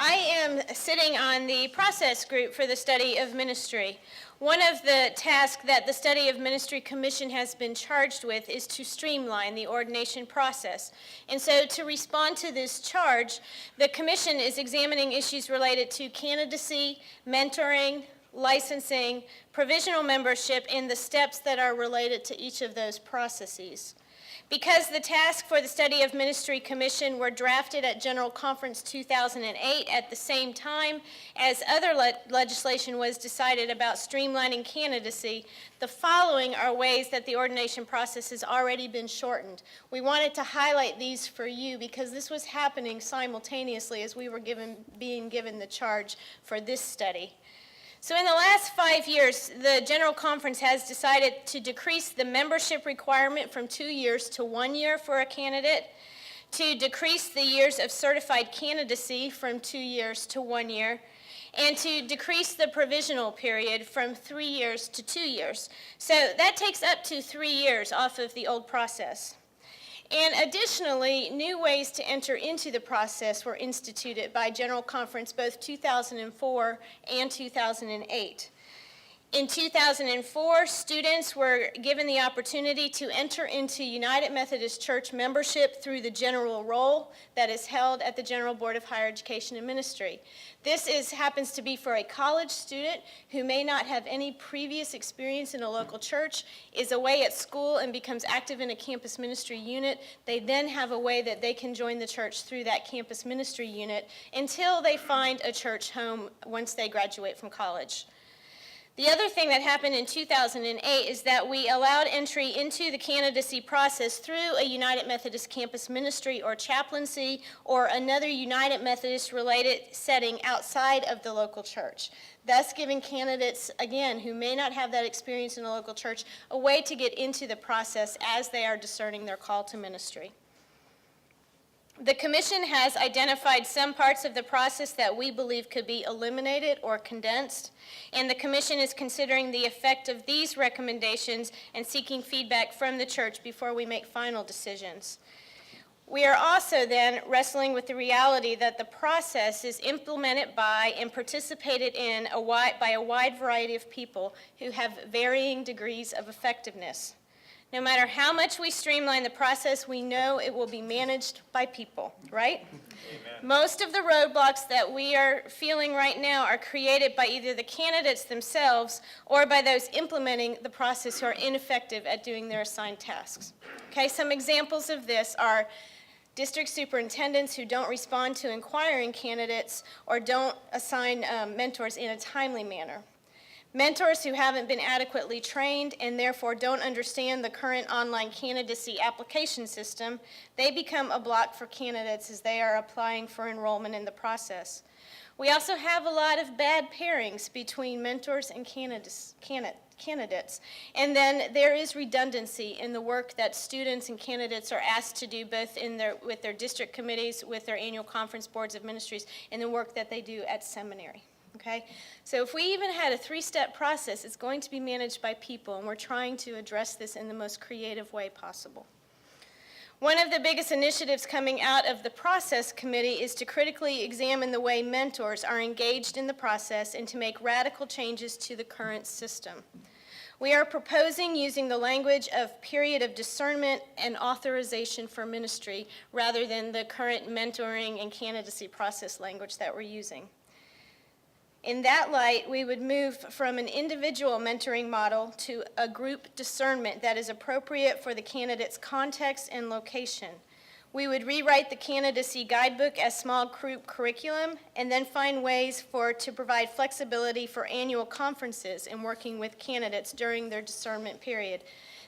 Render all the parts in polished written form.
I am sitting on the process group for the study of ministry. One of the tasks that the Study of Ministry Commission has been charged with is to streamline the ordination process. And so to respond to this charge, the Commission is examining issues related to candidacy, mentoring, licensing, provisional membership, and the steps that are related to each of those processes. Because the task for the Study of Ministry Commission were drafted at General Conference 2008 at the same time as other legislation was decided about streamlining candidacy, the following are ways that the ordination process has already been shortened. We wanted to highlight these for you because this was happening simultaneously as we were being given the charge for this study. So in the last 5 years, the General Conference has decided to decrease the membership requirement from 2 years to 1 year for a candidate, to decrease the years of certified candidacy from 2 years to 1 year, and to decrease the provisional period from 3 years to 2 years. So that takes up to 3 years off of the old process. And additionally, new ways to enter into the process were instituted by General Conference both 2004 and 2008. In 2004, students were given the opportunity to enter into United Methodist Church membership through the general roll that is held at the General Board of Higher Education and Ministry. This happens to be for a college student who may not have any previous experience in a local church, is away at school and becomes active in a campus ministry unit. They then have a way that they can join the church through that campus ministry unit until they find a church home once they graduate from college. The other thing that happened in 2008 is that we allowed entry into the candidacy process through a United Methodist campus ministry or chaplaincy or another United Methodist related setting outside of the local church, thus giving candidates, again, who may not have that experience in a local church, a way to get into the process as they are discerning their call to ministry. The Commission has identified some parts of the process that we believe could be eliminated or condensed, and the Commission is considering the effect of these recommendations and seeking feedback from the church before we make final decisions. We are also then wrestling with the reality that the process is implemented by and participated in by a wide variety of people who have varying degrees of effectiveness. No matter how much we streamline the process, we know it will be managed by people, right? Amen. Most of the roadblocks that we are feeling right now are created by either the candidates themselves or by those implementing the process who are ineffective at doing their assigned tasks. Okay, some examples of this are district superintendents who don't respond to inquiring candidates or don't assign mentors in a timely manner. Mentors who haven't been adequately trained and therefore don't understand the current online candidacy application system, they become a block for candidates as they are applying for enrollment in the process. We also have a lot of bad pairings between mentors and candidates. And then there is redundancy in the work that students and candidates are asked to do both with their district committees, with their annual conference boards of ministries, and the work that they do at seminary. Okay? So if we even had a 3-step process, it's going to be managed by people, and we're trying to address this in the most creative way possible. One of the biggest initiatives coming out of the process committee is to critically examine the way mentors are engaged in the process and to make radical changes to the current system. We are proposing using the language of period of discernment and authorization for ministry rather than the current mentoring and candidacy process language that we're using. In that light, we would move from an individual mentoring model to a group discernment that is appropriate for the candidate's context and location. We would rewrite the candidacy guidebook as small group curriculum and then find ways to provide flexibility for annual conferences in working with candidates during their discernment period.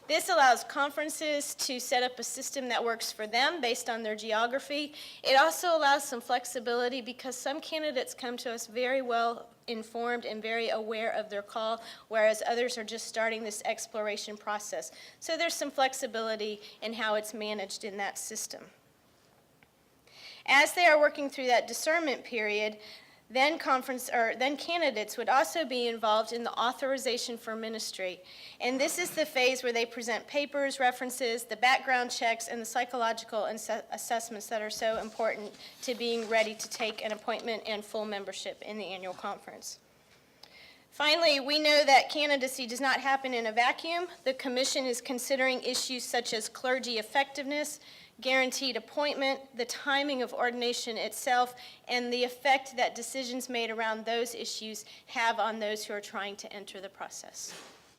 This allows conferences to set up a system that works for them based on their geography. It also allows some flexibility because some candidates come to us very well informed and very aware of their call, whereas others are just starting this exploration process. So there's some flexibility in how it's managed in that system. As they are working through that discernment period, Then candidates would also be involved in the authorization for ministry. And this is the phase where they present papers, references, the background checks, and the psychological assessments that are so important to being ready to take an appointment and full membership in the annual conference. Finally, we know that candidacy does not happen in a vacuum. The commission is considering issues such as clergy effectiveness, guaranteed appointment, the timing of ordination itself, and the effect that decisions made around those issues have on those who are trying to enter the process.